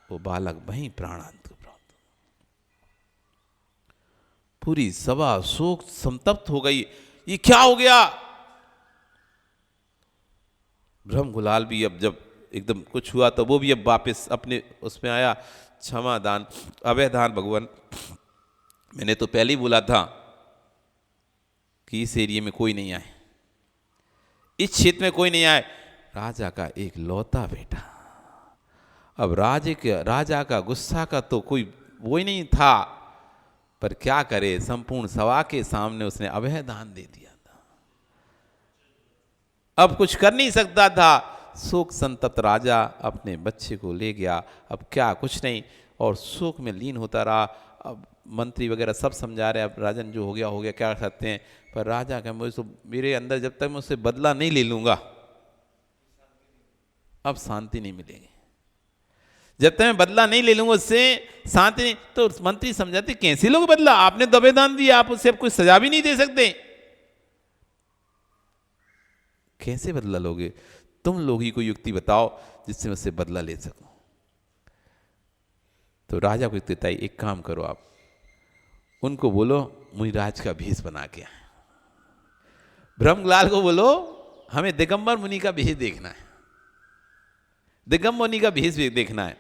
वो बालक वहीं प्राणांत प्राप्त। पूरी सभा शोक संतप्त हो गई, ये क्या हो गया। ब्रह्म गुलाल भी अब जब एकदम कुछ हुआ तो वो भी अब वापस अपने उसमें आया। क्षमा दान अभय दान भगवान, मैंने तो पहले ही बोला था कि इस एरिया में कोई नहीं आए, इस क्षेत्र में कोई नहीं आए। राजा का एक लौता बेटा, अब राजा का गुस्सा का तो कोई वो ही नहीं था, पर क्या करे, संपूर्ण सभा के सामने उसने अभय दान दे दिया था। अब कुछ कर नहीं सकता था। शोक संतप्त राजा अपने बच्चे को ले गया। अब क्या कुछ नहीं, और शोक में लीन होता रहा। अब मंत्री वगैरह सब समझा रहे, अब राजन जो हो गया क्या कर सकते हैं। पर राजा का मेरे अंदर जब तक मैं उससे बदला नहीं ले लूंगा, अब शांति नहीं मिलेगी। जब तक मैं बदला नहीं ले लूंगा उससे शांति नहीं। तो मंत्री समझाते कैसे लोग बदला, आपने दबे दान दिया, आप उससे अब कोई सजा भी नहीं दे सकते, कैसे बदला लोगे। तुम लोग ही कोई युक्ति बताओ जिससे मैं उससे बदला ले सकूं। तो राजा को युक्ति बताई, एक काम करो, आप उनको बोलो मुनिराज का भेष बना के आए। ब्रह्मलाल को बोलो हमें दिगंबर मुनि का भेष देखना है, दिगंबर मुनि का भेष देखना है।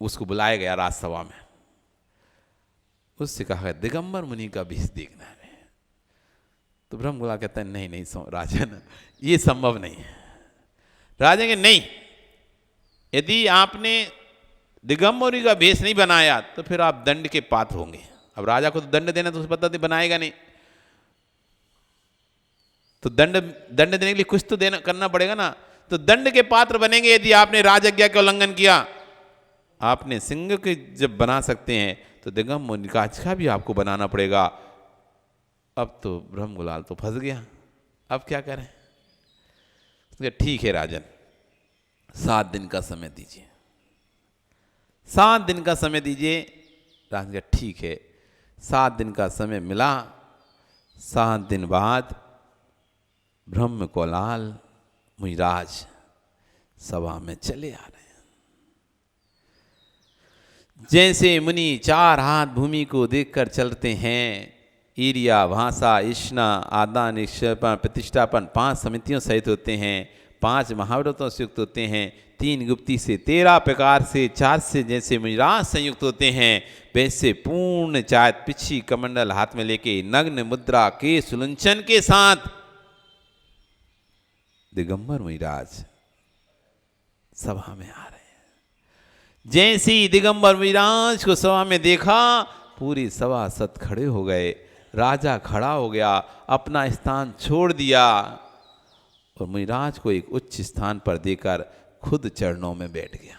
उसको बुलाया गया राजसभा में, उससे कहा दिगंबर मुनि का भेष देखना है। तो ब्रह्मगुलाल कहता है नहीं राजन, ये संभव नहीं है। राजा के नहीं, यदि आपने दिगंबर मुनि का भेष नहीं बनाया तो फिर आप दंड के पात्र होंगे। अब राजा को तो दंड देना तो उसे पता था बनाएगा नहीं, तो दंड देने के लिए कुछ तो देना करना पड़ेगा ना। तो दंड के पात्र बनेंगे यदि आपने राजज्ञा का उल्लंघन किया। आपने सिंह के जब बना सकते हैं तो दिगंबर मुनि का भी आपको बनाना पड़ेगा। अब तो ब्रह्मगुलाल तो फंस गया, अब क्या करें। ठीक है राजन, 7 दिन का समय दीजिए, 7 दिन का समय दीजिए। राजन कहा ठीक है, 7 दिन का समय मिला। 7 दिन बाद ब्रह्म कोलाल मुनिराज सभा में चले आ रहे हैं। जैसे मुनि 4 हाथ भूमि को देखकर चलते हैं, ईर्या, भाषा, इष्णा, आदान, निक्षेपण, प्रतिष्ठापन 5 समितियों सहित होते हैं, 5 महाव्रतों से युक्त होते हैं, 3 गुप्ती से, 13 प्रकार से, 4 से जैसे मुनिराज संयुक्त होते हैं, वैसे पूर्ण चायत पिछी कमंडल हाथ में लेके नग्न मुद्रा के सुलंचन के साथ दिगंबर मुनिराज सभा में आ रहे हैं। जैसे ही दिगंबर मुनिराज को सभा में देखा, पूरी सभा सत खड़े हो गए। राजा खड़ा हो गया, अपना स्थान छोड़ दिया और मुनिराज को एक उच्च स्थान पर देकर खुद चरणों में बैठ गया।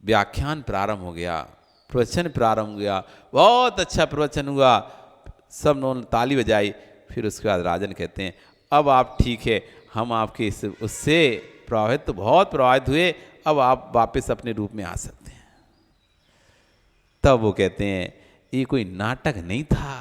व्याख्यान प्रारंभ हो गया, प्रवचन प्रारंभ हो गया। बहुत अच्छा प्रवचन हुआ, सब ने ताली बजाई। फिर उसके बाद राजन कहते हैं, अब आप ठीक है, हम आपके उससे बहुत प्रभावित हुए, अब आप वापस अपने रूप में आ सकते हैं। तब वो कहते हैं, ये कोई नाटक नहीं था,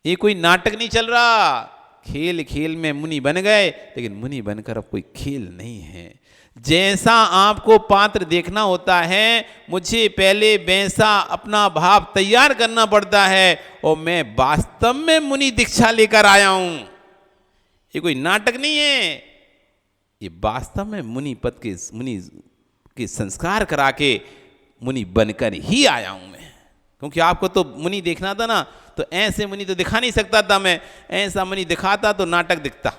ये कोई नाटक नहीं चल रहा। खेल खेल में मुनि बन गए, लेकिन मुनि बनकर अब कोई खेल नहीं है। जैसा आपको पात्र देखना होता है, मुझे पहले वैसा अपना भाव तैयार करना पड़ता है, और मैं वास्तव में मुनि दीक्षा लेकर आया हूं। ये कोई नाटक नहीं है, ये वास्तव में मुनि के संस्कार करा के मुनि बनकर ही आया हूं मैं। क्योंकि आपको तो मुनि देखना था ना, तो ऐसे मुनि तो दिखा नहीं सकता था मैं। ऐसा मुनि दिखाता तो नाटक दिखता,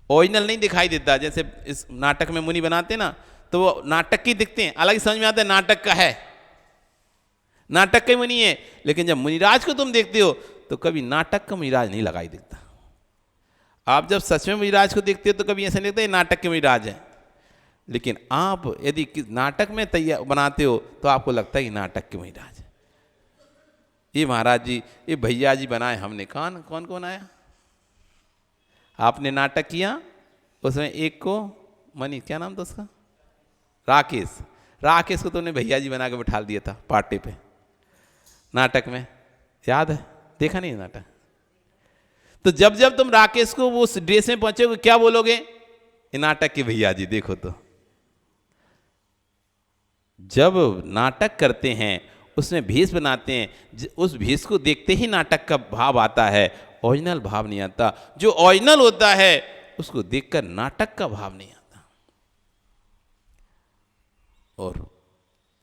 ओरिजिनल नहीं दिखाई देता। जैसे इस नाटक में मुनि बनाते ना, तो वो नाटक की दिखते हैं, अलग समझ में आता है नाटक का है, नाटक का मुनि है। लेकिन जब मुनिराज को तुम देखते हो तो कभी नाटक का मुनिराज नहीं लगाई दिखता। आप जब सच में मुनिराज को देखते हो तो कभी ऐसा नहीं लगता ये नाटक के मुनिराज है। लेकिन आप यदि नाटक में तैयार बनाते हो तो आपको लगता है कि नाटक के मुनिराज है। ये महाराज जी, ये भैया जी बनाए, हमने कौन को बनाया? आपने नाटक किया, उसमें एक को मनी, क्या नाम था उसका, राकेश को तुमने भैया जी बना के बिठा दिया था पार्टी पे नाटक में, याद है? देखा नहीं नाटक? तो जब जब तुम राकेश को वो ड्रेस में पहुंचोगे, क्या बोलोगे? ये नाटक के भैया जी देखो। तो जब नाटक करते हैं, उसमें भेष बनाते हैं, उस भेष को देखते ही नाटक का भाव आता है, ओरिजिनल भाव नहीं आता। जो ओरिजिनल होता है उसको देखकर नाटक का भाव नहीं आता। और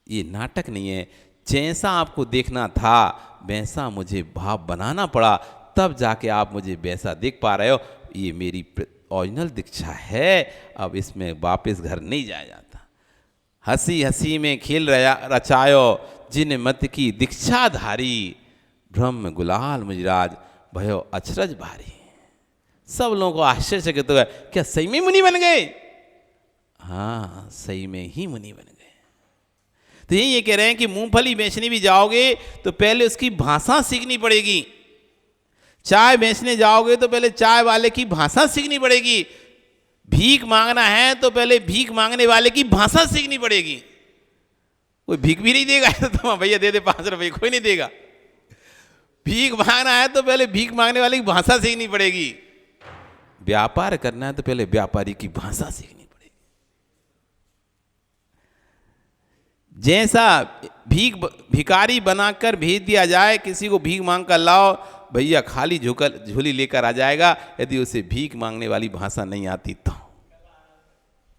ये नाटक नहीं है, जैसा आपको देखना था वैसा मुझे भाव बनाना पड़ा, तब जाके आप मुझे वैसा देख पा रहे हो। ये मेरी ओरिजिनल दीक्षा है, अब इसमें वापस घर नहीं जाया जाता। हंसी हंसी में खेल रचायो जिन मत की दीक्षा धारी, ब्रह्म गुलाल मुनिराज भयो अचरज भारी। सब लोगों को आश्चर्यचकित हो गया, क्या सही में मुनि बन गए? हाँ, सही में ही मुनि बन गए। तो ये कह रहे हैं कि मूंगफली बेचने भी जाओगे तो पहले उसकी भाषा सीखनी पड़ेगी। चाय बेचने जाओगे तो पहले चाय वाले की भाषा सीखनी पड़ेगी। भीख मांगना है तो पहले भीख मांगने वाले की भाषा सीखनी पड़ेगी। कोई भीख भी नहीं देगा तो तुम भैया दे दे 5 रुपये, कोई नहीं देगा। भीख मांगना है तो पहले भीख मांगने वाले की भाषा सीखनी पड़ेगी। व्यापार करना है तो पहले व्यापारी की भाषा सीखनी पड़ेगी। जैसा भिखारी बनाकर भेज दिया जाए, किसी को भीख मांग कर लाओ, भैया खाली झोली लेकर आ जाएगा। यदि उसे भीख मांगने वाली भाषा नहीं आती तो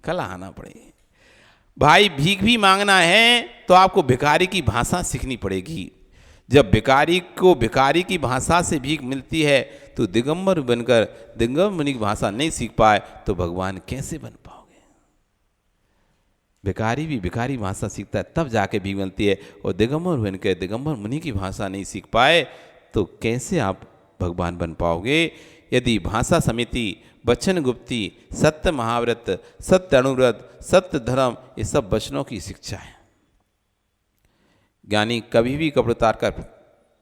कला आना पड़ेगी। भाई भीख भी मांगना है तो आपको भिखारी की भाषा सीखनी पड़ेगी। जब भिखारी को भिखारी की भाषा से भीख मिलती है तो दिगंबर बनकर दिगंबर मुनि की भाषा नहीं सीख पाए तो भगवान कैसे बन पाओगे? भिखारी भी भिखारी भाषा सीखता है तब जाके भीख मिलती है, और दिगंबर बनकर दिगंबर मुनि की भाषा नहीं सीख पाए तो कैसे आप भगवान बन पाओगे? यदि भाषा समिति, वचन गुप्ती, सत्य महाव्रत, सत्य अणुव्रत, सत्य धर्म, ये सब वचनों की शिक्षा है। ज्ञानी कभी भी कपड़े उतार कर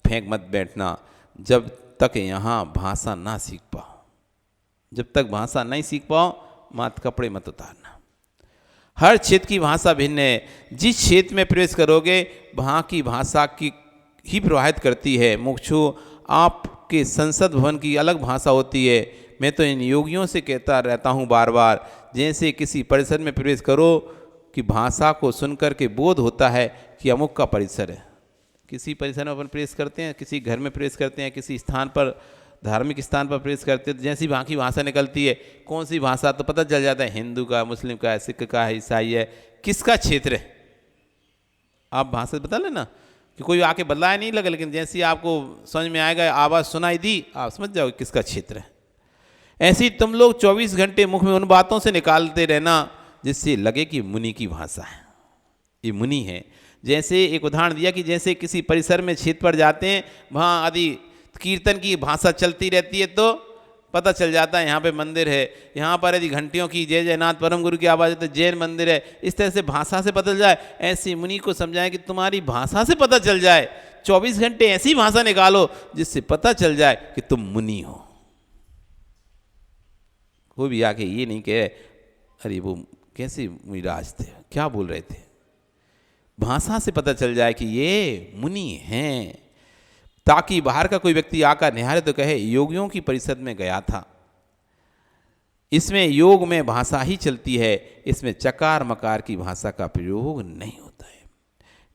फेंक मत बैठना जब तक यहाँ भाषा ना सीख पाओ। जब तक भाषा नहीं सीख पाओ मत कपड़े मत उतारना। हर क्षेत्र की भाषा भिन्न है। जिस क्षेत्र में प्रवेश करोगे वहाँ की भाषा की ही प्रभावित करती है। मुक्षु आपके संसद भवन की अलग भाषा होती है। मैं तो इन योगियों से कहता रहता हूँ बार बार, जैसे किसी परिसर में प्रवेश करो कि भाषा को सुनकर के बोध होता है कि अमुक का परिसर है। किसी परिसर में अपन प्रवेश करते हैं, किसी घर में प्रवेश करते हैं, किसी स्थान पर, धार्मिक स्थान पर प्रवेश करते हैं, तो जैसी वहाँ की भाषा निकलती है, कौन सी भाषा, तो पता चल जाता है हिंदू का, मुस्लिम का है, सिख का है, ईसाई है, किसका क्षेत्र है। आप भाषा बता लेना कि कोई आके बदलाया नहीं लगा, लेकिन जैसी आपको समझ में आएगा, आवाज़ सुनाई दी, आप समझ जाओगे किसका क्षेत्र है। ऐसे ही तुम लोग 24 घंटे मुख में उन बातों से निकालते रहना जिससे लगे कि मुनि की भाषा है, ये मुनि है। जैसे एक उदाहरण दिया कि जैसे किसी परिसर में क्षेत्र पर जाते हैं, वहाँ आदि कीर्तन की भाषा चलती रहती है तो पता चल जाता है यहाँ पे मंदिर है। यहाँ पर यदि घंटियों की जय जयनाथ परम गुरु की आवाज़ है तो जैन मंदिर है। इस तरह से भाषा से पता चल जाए। ऐसे मुनि को समझाएं कि तुम्हारी भाषा से पता चल जाए। 24 घंटे ऐसी भाषा निकालो जिससे पता चल जाए कि तुम मुनि हो। वो भी आके ये नहीं कहे अरे वो कैसे मुनिराज थे, क्या बोल रहे थे। भाषा से पता चल जाए कि ये मुनि हैं, ताकि बाहर का कोई व्यक्ति आकर निहारे तो कहे योगियों की परिषद में गया था। इसमें योग में भाषा ही चलती है, इसमें चकार मकार की भाषा का प्रयोग नहीं होता है।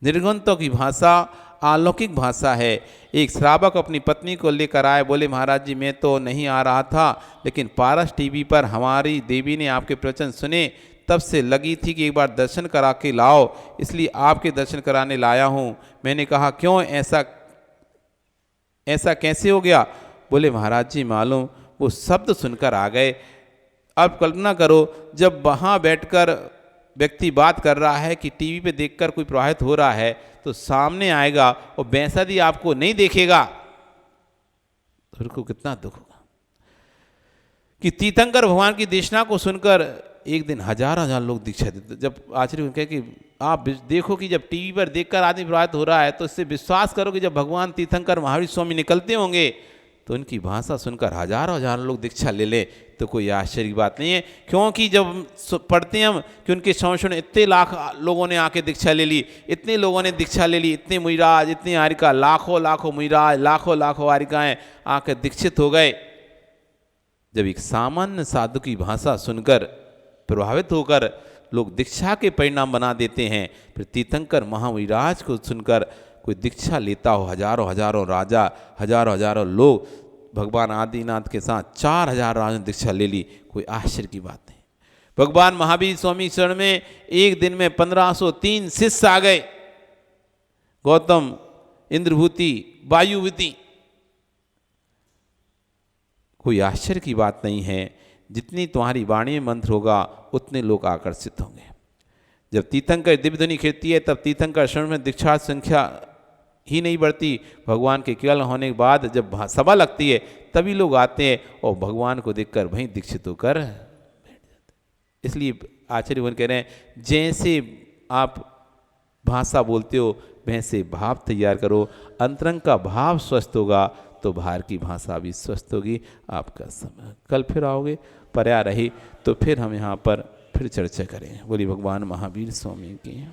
निर्गुणों की भाषा अलौकिक भाषा है। एक श्रावक अपनी पत्नी को लेकर आए, बोले महाराज जी मैं तो नहीं आ रहा था, लेकिन पारस टीवी पर हमारी देवी ने आपके प्रवचन सुने, तब से लगी थी कि एक बार दर्शन करा के लाओ, इसलिए आपके दर्शन कराने लाया हूँ। मैंने कहा क्यों, ऐसा कैसे हो गया। बोले महाराज जी मालूम वो शब्द सुनकर आ गए। अब कल्पना करो जब वहाँ बैठकर व्यक्ति बात कर रहा है कि टीवी पे देखकर कोई प्रभावित हो रहा है तो सामने आएगा और बेसदी आपको नहीं देखेगा तो उनको कितना दुख होगा। कि तीर्थंकर भगवान की देशना को सुनकर एक दिन हजार लोग दीक्षा देते। जब आचार्य कहे कि आप देखो कि जब टीवी पर देखकर आदमी प्रभावित हो रहा है तो इससे विश्वास करो कि जब भगवान तीर्थंकर महावीर स्वामी निकलते होंगे तो उनकी भाषा सुनकर हजार लोग दीक्षा ले लें तो कोई आश्चर्य की बात नहीं है। क्योंकि जब पढ़ते हैं हम कि उनके संवत्सर इतने लाख लोगों ने आके दीक्षा ले ली, इतने लोगों ने दीक्षा ले ली, इतने मुनिराज, इतने आरिका, लाखों मुनिराज, लाखों आरिकाएँ आकर दीक्षित हो गए। जब एक सामान्य साधु की भाषा सुनकर प्रभावित होकर लोग दीक्षा के परिणाम बना देते हैं, फिर तीर्थंकर महाविराज को सुनकर कोई दीक्षा लेता हो, हजारों राजा, हजारों लोग, भगवान आदिनाथ के साथ 4000 राजा ने दीक्षा ले ली, कोई आश्चर्य की बात नहीं। भगवान महावीर स्वामी शरण में एक दिन में 1503 शिष्य आ गए। गौतम, इंद्रभूति, वायुभूति, कोई आश्चर्य की बात नहीं है। जितनी तुम्हारी वाणी में मंत्र होगा उतने लोग आकर्षित होंगे। जब तीर्थंकर दिव्य ध्वनि खिलती है तब तीर्थंकर शरण में दीक्षा संख्या ही नहीं बढ़ती। भगवान के केवल होने के बाद जब सभा लगती है तभी लोग आते हैं और भगवान को देखकर वहीं दीक्षित होकर बैठ जाते। इसलिए आचार्य वन कह रहे हैं जैसे आप भाषा बोलते हो वैसे भाव तैयार करो। अंतरंग का भाव स्वस्थ होगा तो बाहर की भाषा भी स्वस्थ होगी। आपका समय कल फिर आओगे, पर्या रही तो फिर हम यहाँ पर फिर चर्चा करें। बोली भगवान महावीर स्वामी की।